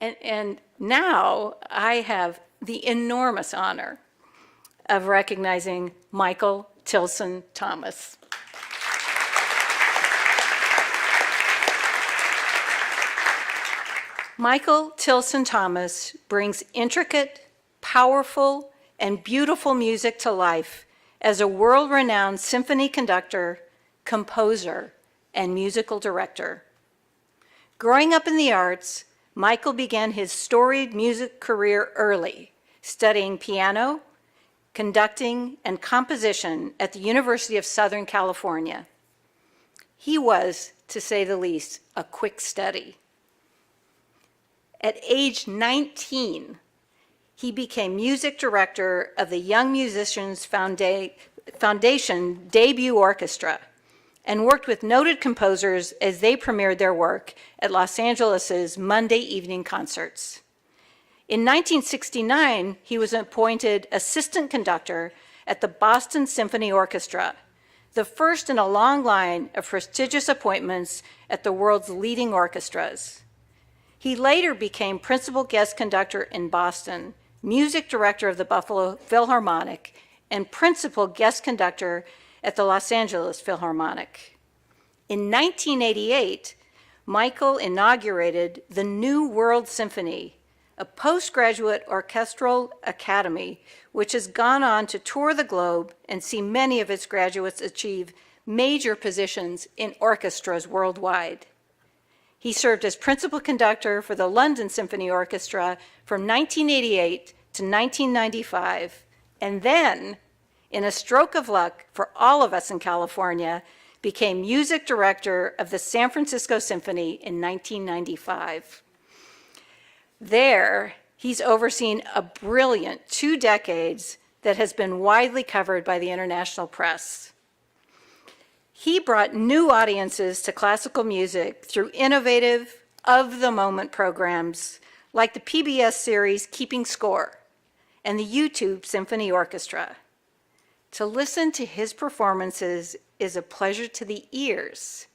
And now I have the enormous honor of recognizing Michael Tilson Thomas. Michael Tilson Thomas brings intricate, powerful, and beautiful music to life as a world-renowned symphony conductor, composer, and musical director. Growing up in the arts, Michael began his storied music career early, studying piano, conducting, and composition at the University of Southern California. He was, to say the least, a quick study. At age 19, he became music director of the Young Musicians Foundation debut orchestra and worked with noted composers as they premiered their work at Los Angeles' Monday evening concerts. In 1969, he was appointed assistant conductor at the Boston Symphony Orchestra, the first in a long line of prestigious appointments at the world's leading orchestras. He later became principal guest conductor in Boston, music director of the Buffalo Philharmonic, and principal guest conductor at the Los Angeles Philharmonic. In 1988, Michael inaugurated the new World Symphony, a postgraduate orchestral academy which has gone on to tour the globe and see many of its graduates achieve major positions in orchestras worldwide. He served as principal conductor for the London Symphony Orchestra from 1988 to 1995, and then, in a stroke of luck for all of us in California, became music director of the San Francisco Symphony in 1995. There, he's overseen a brilliant 2 decades that has been widely covered by the international press. He brought new audiences to classical music through innovative, of-the-moment programs like the PBS series Keeping Score and the YouTube Symphony Orchestra. To listen to his performances is a pleasure to the ears,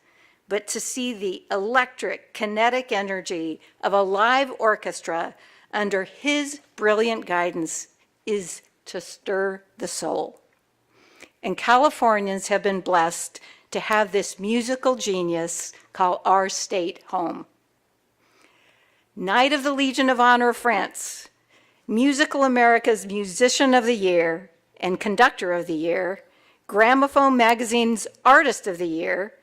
but to see the electric, kinetic energy of a live orchestra under his brilliant guidance is to stir the soul. And Californians have been blessed to have this musical genius call our state home. Knight of the Legion of Honor of France, Musical America's Musician of the Year and Conductor of the Year, Gramophone Magazine's Artist of the Year,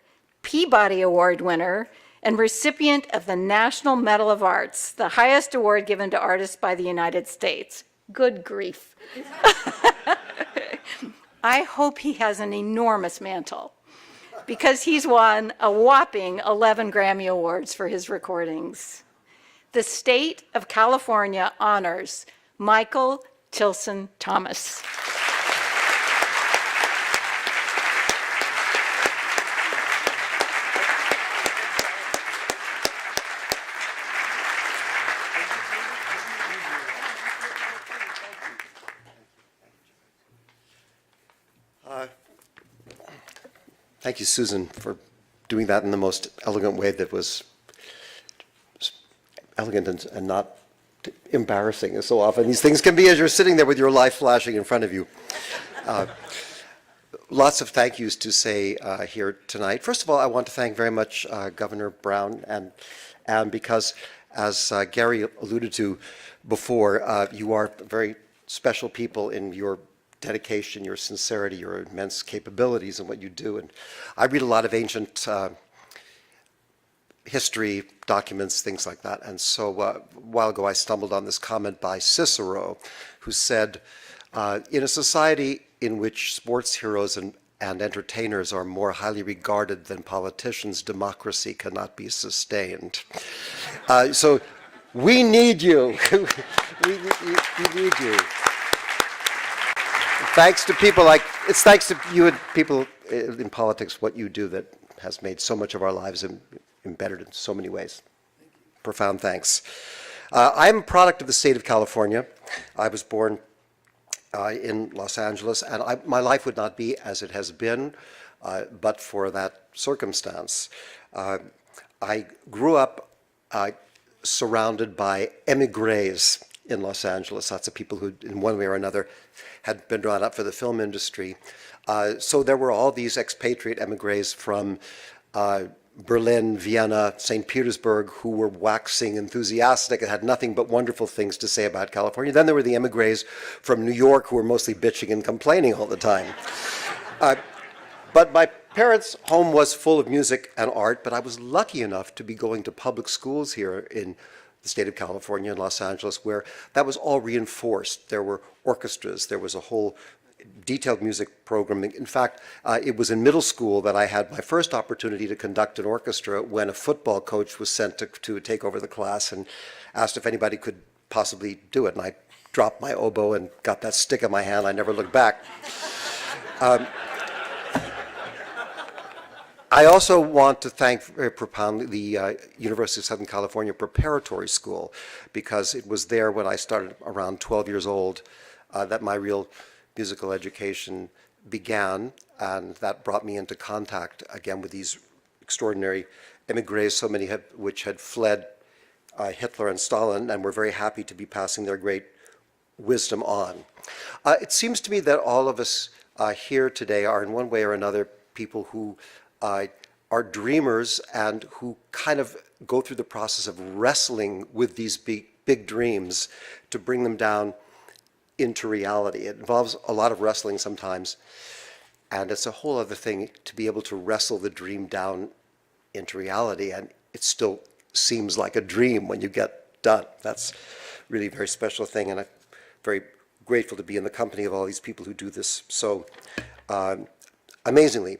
Peabody Award winner, and recipient of the National Medal of Arts, the highest award given to artists by the United States. Good grief. I hope he has an enormous mantle, because he's won a whopping 11 Grammy Awards for his recordings. The state of California honors Michael Tilson Thomas. Thank you, Susan, for doing that in the most elegant way that was elegant and not embarrassing, as so often these things can be as you're sitting there with your life flashing in front of you. Lots of thank yous to say here tonight. First of all, I want to thank very much Governor Brown, and because, as Gary alluded to before, you are very special people in your dedication, your sincerity, your immense capabilities in what you do. And I read a lot of ancient history documents, things like that. And so a while ago I stumbled on this comment by Cicero, who said, in a society in which sports heroes and entertainers are more highly regarded than politicians, democracy cannot be sustained. So we need you. we need you. Thanks to people like, it's thanks to you and people in politics, what you do that has made so much of our lives embedded in so many ways. Profound thanks. I'm a product of the state of California. I was born in Los Angeles, and my life would not be as it has been but for that circumstance. I grew up surrounded by emigres in Los Angeles, lots of people who, in one way or another, had been drawn up for the film industry. So there were all these expatriate emigres from Berlin, Vienna, St. Petersburg, who were waxing enthusiastic and had nothing but wonderful things to say about California. Then there were the emigres from New York who were mostly bitching and complaining all the time. But my parents' home was full of music and art, but I was lucky enough to be going to public schools here in the state of California, in Los Angeles, where that was all reinforced. There were orchestras, there was a whole detailed music program. In fact, it was in middle school that I had my first opportunity to conduct an orchestra when a football coach was sent to take over the class and asked if anybody could possibly do it. And I dropped my oboe and got that stick in my hand. I never looked back. I also want to thank very profoundly the University of Southern California Preparatory School, because it was there when I started around 12 years old that my real musical education began, and that brought me into contact again with these extraordinary emigres, so many which had fled Hitler and Stalin, and were very happy to be passing their great wisdom on. It seems to me that all of us here today are in one way or another people who are dreamers and who kind of go through the process of wrestling with these big dreams to bring them down into reality. It involves a lot of wrestling sometimes, and it's a whole other thing to be able to wrestle the dream down into reality, and it still seems like a dream when you get done. That's really a very special thing, and I'm very grateful to be in the company of all these people who do this so amazingly.